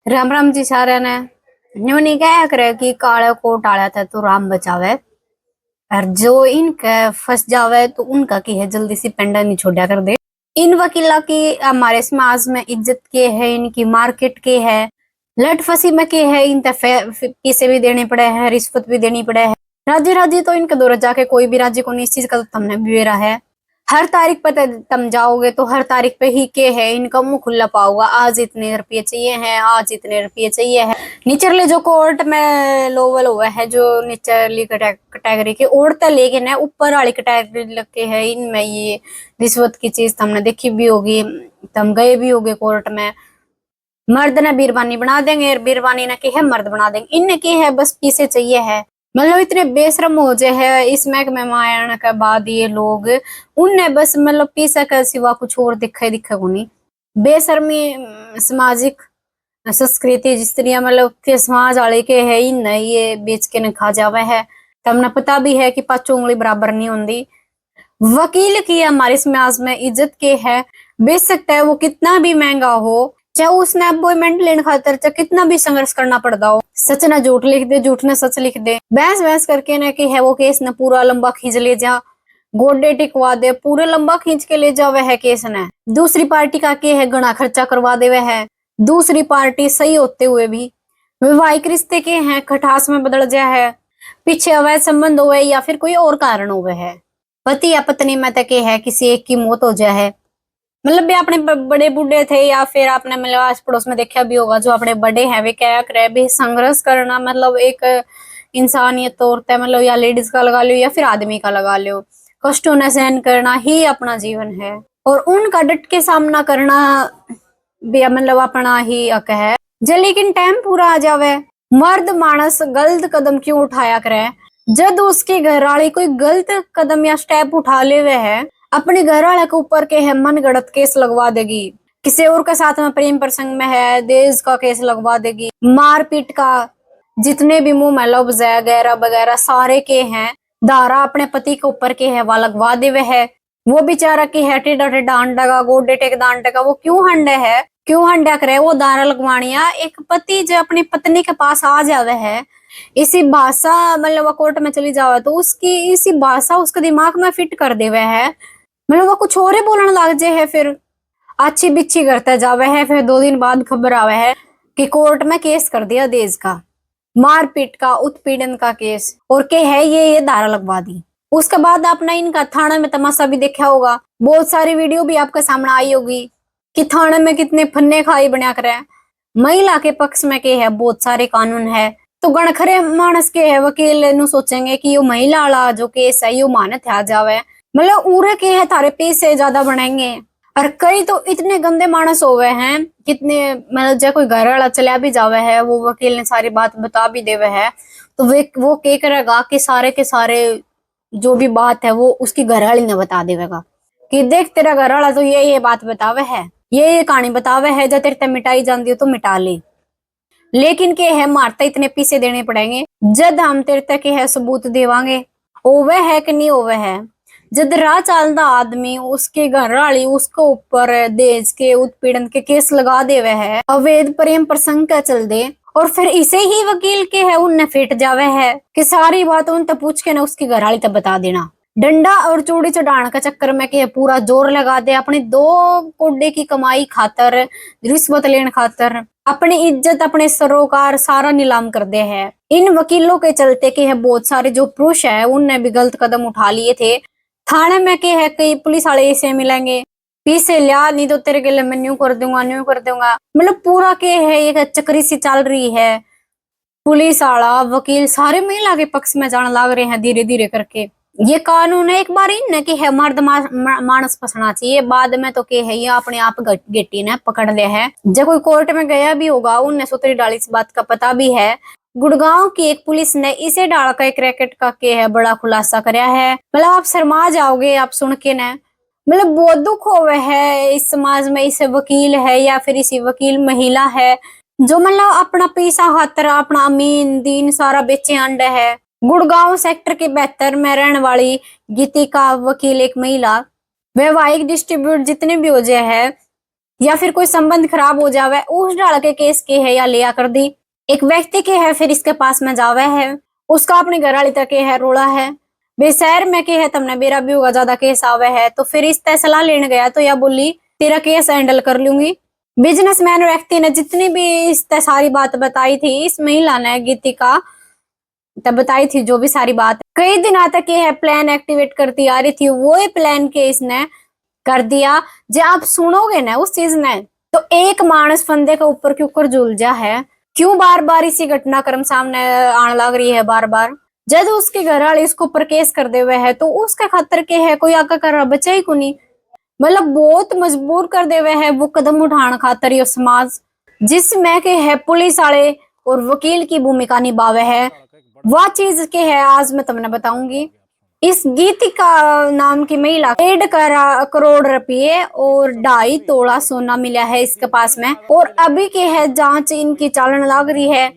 राम राम जी सारे ने। न्यू नहीं क्या करे कि काले कोट आया था तो राम बचावे। और जो इनके फंस जावे तो उनका की है जल्दी से पेंडा नहीं छोड़ा कर दे। इन वकीला की हमारे समाज में इज्जत के है, इनकी मार्केट के है, लट फंसी में के है। इन पैसे भी देने पड़े हैं, रिश्वत भी देनी पड़े है। राजी राजी तो इनके दौर जाके कोई भी राजी को नहीं, इस चीज का तो तुमने भी बेरा है। हर तारीख पर तुम जाओगे तो हर तारीख पे ही के है इनका मुंह खुला पाओगा। आज इतने रुपये चाहिए हैं, आज इतने रुपये चाहिए है। निचरले जो कोर्ट में लोवल हुआ है, जो निचरली कैटेगरी के औरतें, लेकिन है ऊपर वाली कैटेगरी लगे है इनमें ये रिश्वत की चीज तुमने देखी भी होगी, तुम गए भी होगे कोर्ट में। मर्द ने बीरबानी बना देंगे, बीरबानी ने की है मर्द बना देंगे। इनने की है बस पीसे चाहिए है। मतलब इतने बेशरम हो जाए है इस महकमे में आने के बाद ये लोग, उनने बस मतलब पीसा के सिवा कुछ और दिखे दिखे को नहीं। बेशर्मी सामाजिक संस्कृति जिस तरह मतलब के समाज वाले के है इन ये बेच के न खा जावे है। तमने पता भी है कि पांचों उंगली बराबर नहीं होती। वकील की हमारे समाज में इज्जत के है। बेच सकता है वो कितना भी महंगा हो, चाहे उसने अपॉइंटमेंट लेने खातर चाहे कितना भी संघर्ष करना पड़ता हो। सच न झूठ लिख दे, झूठ न सच लिख दे, बहस बहस करके न कि है वो केस न पूरा लंबा खींच ले जा, गोडे टिकवा दे, पूरे लंबा खींच के ले जावे है केस ने। दूसरी पार्टी का के है घना खर्चा करवा देवे है। दूसरी पार्टी सही होते हुए भी वैवाहिक रिश्ते के हैं खटास में बदल जाए है, पीछे अवैध संबंध हुए या फिर कोई और कारण हुए है, पति या पत्नी में तक है किसी एक की मौत हो जाए है। मतलब भी अपने बड़े बूढ़े थे या फिर आपने मतलब आस पड़ोस में देखा भी होगा, जो अपने बड़े हैं वे क्या करे भी संघर्ष करना मतलब एक इंसानियत तौर पर, मतलब या लेडीज का लगा लो या फिर आदमी का लगा लो, कष्टों ने सहन करना ही अपना जीवन है और उनका डट के सामना करना भी मतलब अपना ही हक है। जब लेकिन टाइम पूरा आ जावे, मर्द मानस गलत कदम क्यों उठाया करे। जब उसके घर वाले कोई गलत कदम या स्टेप उठा ले हुए है, अपने घर वाले के ऊपर के है मन गढ़ंत केस लगवा देगी। किसी और के साथ में प्रेम प्रसंग में है, दहेज का केस लगवा देगी, मारपीट का, जितने भी मुंह में लफ्ज है वगैरह वगैरह सारे के हैं धारा अपने पति के ऊपर के है वह लगवा देवे है। वो बेचारा की है टेढ़ा टेढ़ा अंडा का गोडे टेक अंडा का, वो क्यों हंडे है, क्यों हंडा करे वो दारा लगवानिया। एक पति जो अपनी पत्नी के पास आ जावे है, इसी भाषा मतलब वो कोर्ट में चली जावे तो उसकी इसी भाषा उसके दिमाग में फिट कर देवे है, मतलब वो कुछ और ही बोलने लग जाए है। फिर अच्छी बिच्छी करते जावे है, फिर 2 दिन बाद खबर आवे है कि कोर्ट में केस कर दिया दहेज का, मारपीट का, उत्पीड़न का केस, और के है ये धारा लगवा दी। उसके बाद आपने इनका थाने में तमाशा भी देखा होगा, बहुत सारी वीडियो भी आपके सामने आई होगी कि थाने में कितने फन्ने खाई बना कर है। महिला के पक्ष में के है बहुत सारे कानून है, तो गणखरे मानस के है वकील नु सोचेंगे कि यो महिला वाला जो केस है यो मानत आ जावे, मतलब उरे के है थारे पैसे ज्यादा बनेंगे। और कई तो इतने गंदे मानस हो गए हैं, कितने मतलब जब कोई घर वाला चला भी जावे है, वो वकील ने सारी बात बता भी देवे है, तो वे वो क्या करेगा कि सारे के सारे जो भी बात है वो उसकी घरवाली ने बता देवेगा कि देख तेरा घर वाला तो ये बात बतावे है, ये कहानी बतावे है, जब तेरे ते मिटाई जाती हो तो मिटा ले। लेकिन के है मारता इतने पैसे देने पड़ेंगे, जब हम तेरे तक है सबूत देवांगे ओवे है कि नहीं ओवे है। जब राह चलता आदमी उसके घर वाली उसके ऊपर दहेज के उत्पीड़न के केस लगा देवे है, अवैध प्रेम प्रसंग का चल दे, और फिर इसे ही वकील के है उनने फिट जावे है कि सारी बात उन तक पूछ के ना उसकी घर वाली तक बता देना। डंडा और चूड़ी चढ़ाने का चक्कर में के पूरा जोर लगा दे अपनी 2 कोडे की कमाई खातर, रिश्वत लेने खातर अपनी इज्जत अपने सरोकार सारा नीलाम कर दे है। इन वकीलों के चलते के है बहुत सारे जो पुरुष है उनने भी गलत कदम उठा लिए थे। थाने में के है कई पुलिस वाले ऐसे मिलेंगे, पीछे लिया नहीं तो तेरे के लिए मैं न्यू कर दूंगा न्यू कर दूंगा, मतलब पूरा के है एक चक्री सी चल रही है। पुलिस वाला वकील सारे महिला के पक्ष में जाने लग रहे हैं धीरे धीरे करके। ये कानून है एक बार इन कि है मर्द मानस फंसना चाहिए, बाद में तो के है ये अपने आप गेटी ने पकड़ ले है। जब कोई कोर्ट में गया भी होगा उनने सूत्री डाली इस बात का पता भी है। गुड़गांव की एक पुलिस ने इसे डाल का एक रैकेट का के है बड़ा खुलासा कराया है, मतलब आप शर्मा जाओगे आप सुन के न, मतलब बहुत दुख होवे है इस समाज में इस वकील है या फिर इसी वकील महिला है जो मतलब अपना पैसा खातर अपना अमीन दीन सारा बेचे अंडे है। गुड़गांव सेक्टर के 72 में रहने वाली गीतिका वकील एक महिला, वैवाहिक डिस्ट्रीब्यूट जितने भी हो जाए है या फिर कोई संबंध खराब हो जावे उस डाल के केस के है या लिया कर दी। एक व्यक्ति के है फिर इसके पास में जावे है, उसका अपने घर वाली तक के है रोड़ा है, वे शहर में के है तमने मेरा भी होगा ज्यादा केस आवे है, तो फिर इस सलाह लेने गया तो यह बोली तेरा केस हैंडल कर लूंगी। बिजनेसमैन व्यक्ति ने जितनी भी इस सारी बात बताई थी इस महिला ने गीतिका तब बताई थी, जो भी सारी बात कई दिन तक ये प्लान एक्टिवेट करती आ रही थी, वो प्लान के इसने कर दिया। जो आप सुनोगे ना उस चीज ने तो एक मानस फंदे के ऊपर क्यों कर झूल जा है, क्यों बार बार इसी घटनाक्रम सामने आने लग रही है बार बार। जब उसके घर वाले इसको ऊपर केस कर दे हुए है तो उसके खातर के है कोई आगे कर बचा ही को नहीं, मतलब बहुत मजबूर कर दे हुए है वो कदम उठाने खातर ये समाज, जिसमें के है पुलिस वाले और वकील की भूमिका निभावे है। वह चीज के है आज मैं तुमने बताऊंगी। इस गीतिका नाम की महिला 1.5 करोड़ रुपये और 2.5 तोला सोना मिला है इसके पास में, और अभी के है जांच इनकी चालन लग रही है।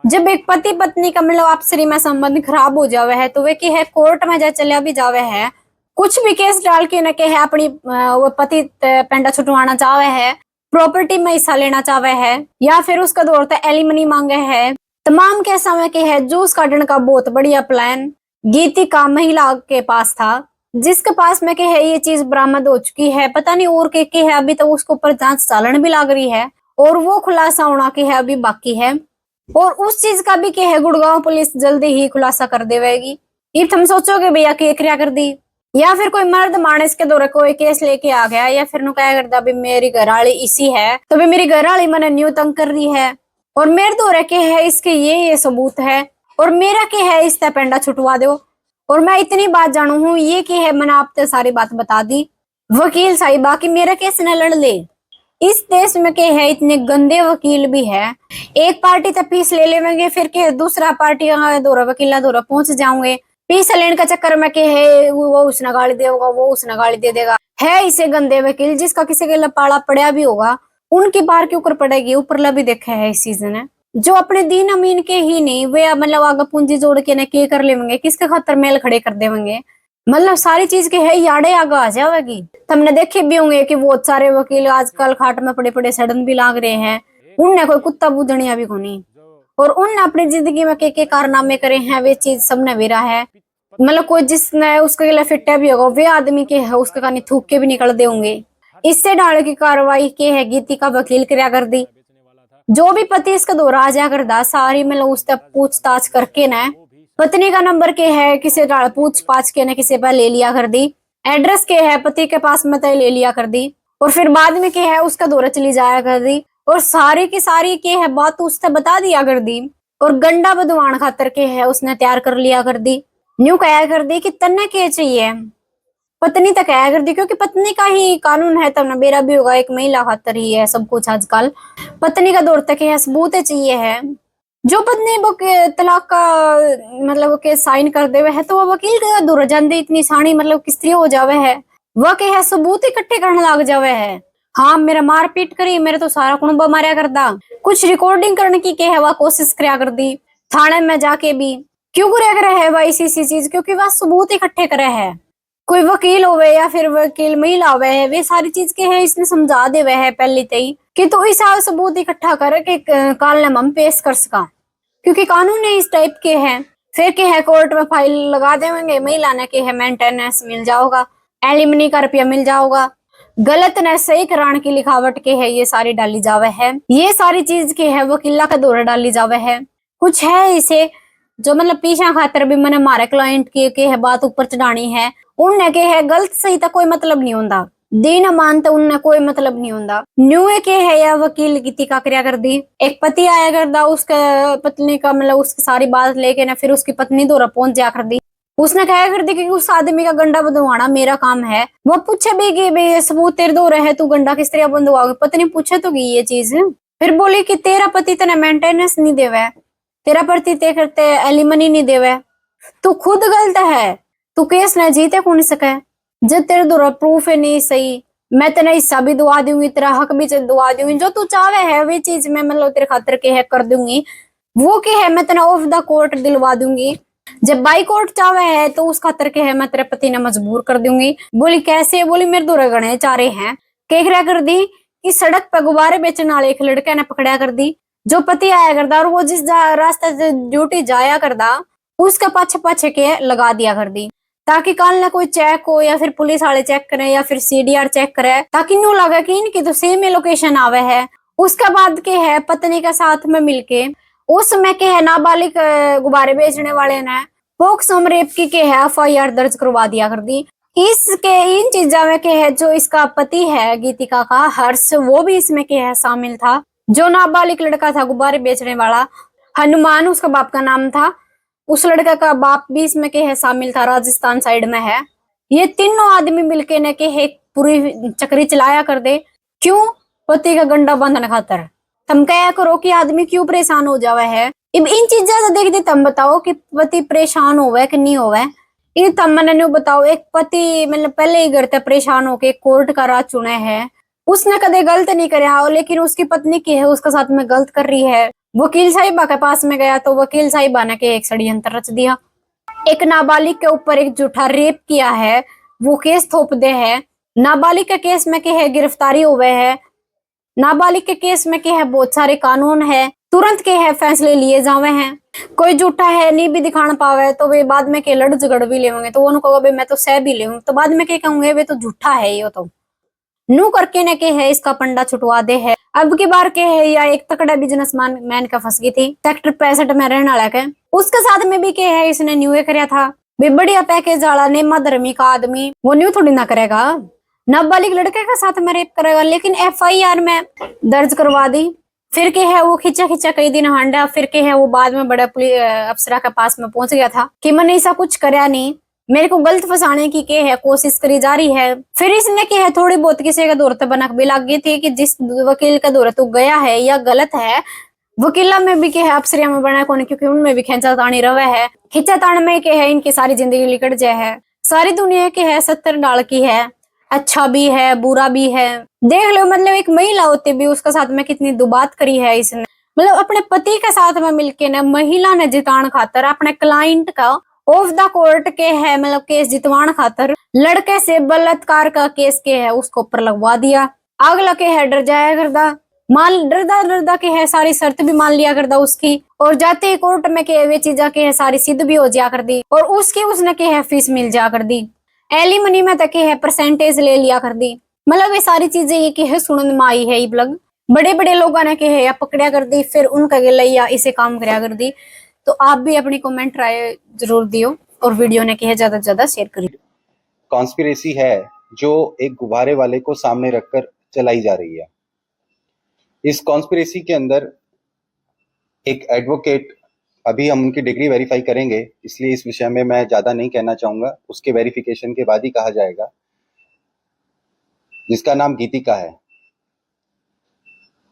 जब एक पति पत्नी का मतलब आपसी में संबंध खराब हो जावे है तो वे की है कोर्ट में जा चलिया भी जावे है, कुछ भी केस डाल के न के है अपनी वो पति पेंडा छुटवाना चाहे है, प्रॉपर्टी में हिस्सा लेना चाहे है, या फिर उसका दौर तक एलिमनी मांगे है। तमाम के समय के है जूस काटने का बहुत बढ़िया प्लान गीतिका महिला के पास था, जिसके पास में के है ये चीज बरामद हो चुकी है। पता नहीं और के है अभी तो उसके ऊपर जांच चालन भी लग रही है और वो खुलासा होना के है अभी बाकी है, और उस चीज का भी के है गुड़गांव पुलिस जल्दी ही खुलासा कर देगी। ये तुम सोचोगे भैया के क्रिया कर दी, या फिर कोई मर्द मानस के दौरे कोई केस लेके आ गया, या फिर नु क्या करता अभी मेरी घरवाली इसी है तो भी मेरी घरवाली मैंने न्यू तंग कर रही है और मेरे दौरे के है इसके ये सबूत है और मेरा के है इस पेंडा छुटवा दो, और मैं इतनी बात जानू हूँ ये के है मैंने आपसे सारी बात बता दी। वकील साहिबा की मेरा केस न लड़ ले। इस देश में के है इतने गंदे वकील भी है, एक पार्टी तक फीस ले लेंगे फिर के दूसरा पार्टी दौरा वकीला दौरा पहुंच जाओगे, फीस लेने का चक्कर में के है वो उसने गाली देगा वो उसने गाली दे देगा। है इसे गंदे वकील जिसका किसी के लपाड़ा पड़ा भी होगा उनकी बार के ऊपर पड़ेगी, ऊपर भी देखा है इस सीजन ने जो अपने दीन अमीन के ही नहीं वे मतलब आगे पूंजी जोड़ के न के कर लेंगे, किसके खातर मेल खड़े कर देंगे, मतलब सारी चीज के है याडे आगे आ जाएगी। तुमने देखे भी होंगे कि बहुत सारे वकील आजकल खाट में पड़े पड़े सड़न भी लाग रहे हैं, उनने कोई कुत्ता बुझनिया भी कोनी और उनने अपनी जिंदगी में के कारनामे करे हैं, वे चीज सबने वेरा है। मतलब कोई जिसने उसके लिए फिट्टा भी होगा वे आदमी के है उसके कानी थूक के भी निकल दे होंगे। इससे डाल की कार्रवाई के है गीती का वकील क्रिया कर दी, जो भी पति इसका दौरा आ जा कर दा सारी मतलब उससे पूछताछ करके न पत्नी का नंबर के है किसी पूछ पाछ के न किसी पर ले लिया कर दी, एड्रेस के है पति के पास में ले लिया कर दी, और फिर बाद में के है उसका दौरा चली जाया कर दी और सारी की सारी के है बात उससे बता दिया कर दी, और गंडा बदवान खातर के है उसने तैयार कर लिया कर दी। न्यू कहा कर दी कि तन्ने के चाहिए पत्नी तक कहा कर दी, क्योंकि पत्नी का ही कानून है तब ना मेरा भी होगा, एक महिला खातर ही है सब कुछ आजकल, पत्नी का दौर तक है सबूत चाहिए है। जो पत्नी वो तलाक का मतलब के साइन कर दे है तो वो वकील का दौर जाते इतनी सानी मतलब किस्ती हो जावे है, वह के है सबूत इकट्ठे करने लग जावे है। हाँ मेरा मारपीट करी मेरे तो सारा कुणबा मारिया करदा, कुछ रिकॉर्डिंग करने की के है वह कोशिश करा कर दी थाने में जाके भी, क्यों करे है वह इसी चीज क्योंकि वह सबूत इकट्ठे करे है। कोई वकील होवे या फिर वकील महिला होवे है वे सारी चीज के है इसने समझा दे है पहले तई कि तो इस सबूत इकट्ठा कर के काल हम पेश कर सका, क्योंकि कानून इस टाइप के हैं। फिर के है कोर्ट में फाइल लगा देंगे, महिला ने के है मेंटेनेंस मिल जाओगा, एलिमनी का रुपया मिल जाओगा, गलत ने सही कराने की लिखावट के है ये सारी डाली जावे है, ये सारी चीज के है वकीला का दौरा डाली जावे है। कुछ है इसे जो मतलब पीछा खातर भी मैंने हमारे क्लाइंट के है बात ऊपर चढ़ानी है, उनने के है गलत सही तक कोई मतलब नहीं होता, दीन अमान तो उनने कोई मतलब नहीं होता। न्यू के है या वकील की टीका क्रिया कर दी, एक पति आया करदा उसके पत्नी का मतलब उसकी सारी बात लेके ना फिर उसकी पत्नी दौरा पहुंच जा कर दी, उसने कहा कर दी कि उस आदमी का गंडा बंधवाना मेरा काम है। वो पूछे भी कि भाई सबूत तेरे दौरे है तू गंडा किस तरह बंधवाओगे, पत्नी पूछे तो की ये चीज, फिर बोली कि तेरा पति तेने मेंटेनेंस नहीं देवे, तेरा पति ते करते एलिमनी नहीं देवे, तू खुद गलत है, तू केस न जीते कौन सके, जब तेरे दौरा प्रूफ है नहीं सही मैं तेरा हिस्सा भी दुआ दूंगी तेरा हक भी दुआ दूंगी, जो तू चाहे है वे चीज मैं मतलब तेरे खातर के है कर दूंगी, वो के है मैं तेरा ऑफ द कोर्ट दिलवा दूंगी, जब बाई कोर्ट चाहे है तो उस खातर के है मैं तेरे पति ने मजबूर कर दूंगी। बोली कैसे, बोली मेरे दौरे गणे चारे हैं, केकरा कर दी कि सड़क पर गुब्बारे बेचने वाले एक लड़के ने पकड़ा कर दी, जो पति आया करदा और वो जिस रास्ते से ड्यूटी जाया करदा उसके पाछे पाछे के लगा दिया कर दी, ताकि कल ना कोई चेक हो या फिर पुलिस वाले चेक करें या फिर सीडीआर चेक करे, ताकि न्यू लगे कि इनकी तो सेम ही लोकेशन आवे है। उसके बाद के है पत्नी के साथ में मिलके उसमें के है नाबालिग गुब्बारे बेचने वाले ने पोक्सो रेप की के है एफआईआर दर्ज करवा दिया कर दी। इसके इन चीजों में के है जो इसका पति है गीतिका का हर्ष, वो भी इसमें के है शामिल था। जो नाबालिग लड़का था गुब्बारे बेचने वाला हनुमान उसका बाप का नाम था, उस लड़का का बाप भी इसमें के है शामिल था, राजस्थान साइड में है। ये तीनों आदमी मिलके ने के है पूरी चक्री चलाया कर दे, क्यों? पति का गंडा बंधन खातर। तुम क्या करो कि आदमी क्यों परेशान हो जावे है। इन चीजों से देख दे तुम बताओ कि पति परेशान होवे कि नहीं होवे। ये तुम मैंने बताओ, एक पति मतलब पहले ही घर तक परेशान होके कोर्ट का राह चुने है, उसने कदे गलत नहीं कराया हो, लेकिन उसकी पत्नी की है उसके साथ में गलत कर रही है। वकील साहिबा के पास में गया तो वकील साहिबा ने के एक षड्यंत्र रच दिया, एक नाबालिग के ऊपर एक झूठा रेप किया है, वो केस थोप दे है। नाबालिग के केस में के है गिरफ्तारी हुए है, नाबालिग के केस में के है बहुत सारे कानून है, तुरंत के है फैसले लिए जावे हैं। कोई झूठा है नहीं भी दिखाना पावे तो वे बाद में के लड़ झगड़ भी लेंगे, तो उनको कहोगे मैं तो सह भी ले, तो बाद में के कहूंगे वे तो झूठा है, ये तो नू करके ने के है इसका पंडा छुटवा दे है। अब की बार के है या एक तकड़ा बिजनेसमैन मैन का फंस गई थी सेक्टर 65 में रहने वाला के, उसके साथ में भी के है इसने न्यू कराया था। वे बढ़िया पैकेज वाला नेमा धर्मी का आदमी वो न्यू थोड़ी ना करेगा, नाबालिग लड़के के साथ में रेप करेगा, लेकिन एफआईआर में दर्ज करवा दी। फिर के है वो खिंचा खिंचा कई दिन हांडा, फिर के है वो बाद में बड़ा अफसरा के पास में पहुंच गया था कि मैंने ऐसा कुछ कराया नहीं, मेरे को गलत फंसाने की के है कोशिश करी जा रही है। फिर इसने के है थोड़ी बहुत किसी का दौरत बनक भी लग गई थी कि जिस वकील का दौरत तू गया है या गलत है, वकीला में भी के है अफसरिया में बना कौन, क्योंकि उनमें भी खींचा तानी रवे है, खींचा तान में के है इनकी सारी जिंदगी लिकट जाए है। सारी दुनिया के है 70 डाल की है, अच्छा भी है बुरा भी है। देख लो मतलब एक महिला होती भी उसके साथ में कितनी दुबात करी है इसने, मतलब अपने पति के साथ में मिलके ना महिला ने जितान खातर अपने क्लाइंट का ऑफ द कोर्ट के है मतलब केस जितवान खातर लड़के से बलात्कार का केस के है उसको ऊपर लगवा दिया। अगला के है डर जाया करदा, मान डरदा डरदा के है सारी शर्त भी मान लिया करदा उसकी, और जाते ही कोर्ट में के वे चीजा के है सारी सिद्ध भी हो जाया कर दी, और उसकी उसने के है फीस मिल जा कर दी, एलिमनी में तक है परसेंटेज ले लिया कर दी। मतलब ये सारी चीजें ये की है सुनने में आई है, ब्लग बड़े बड़े लोगों ने के है या पकड़िया कर दी, फिर उनका या इसे काम कराया कर दी। तो आप भी अपनी कमेंट राय जरूर दियो और वीडियो ने के है ज्यादा से ज्यादा शेयर करिए। कॉन्स्पिरेसी है जो एक गुब्बारे वाले को सामने रखकर चलाई जा रही है। इस कॉन्स्पिरेसी के अंदर एक एडवोकेट, अभी हम उनकी डिग्री वेरीफाई करेंगे इसलिए इस विषय में मैं ज़्यादा नहीं कहना चाहूँगा, उसके वेरिफिकेशन के बाद ही कहा जाएगा, जिसका नाम गीतिका है।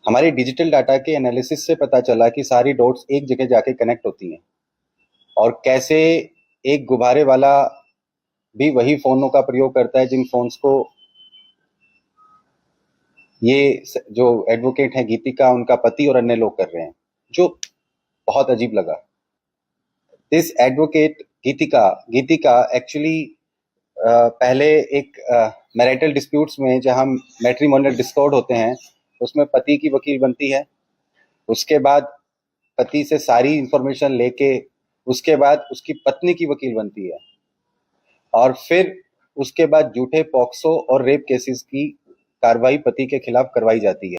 हमारे डिजिटल डाटा के एनालिसिस से पता चला कि सारी डॉट्स एक जगह जाके कनेक्ट होती हैं, और कैसे एक गुब्बारे वाला भी वही फ़ोनों का प्रयोग करता है जिन फोन्स को ये जो एडवोकेट है गीतिका, उनका पति और अन्य लोग कर रहे हैं, जो बहुत अजीब लगा। दिस एडवोकेट गीतिका एक्चुअली पहले एक मैरिटल डिस्प्यूट्स में जहां मैट्रिमोनियल डिस्कॉर्ड होते हैं उसमें पति की वकील बनती है, उसके बाद पति से सारी इंफॉर्मेशन लेके उसके बाद उसकी पत्नी की वकील बनती है, और फिर उसके बाद झूठे पॉक्सो और रेप केसेस की कार्रवाई पति के खिलाफ करवाई जाती है।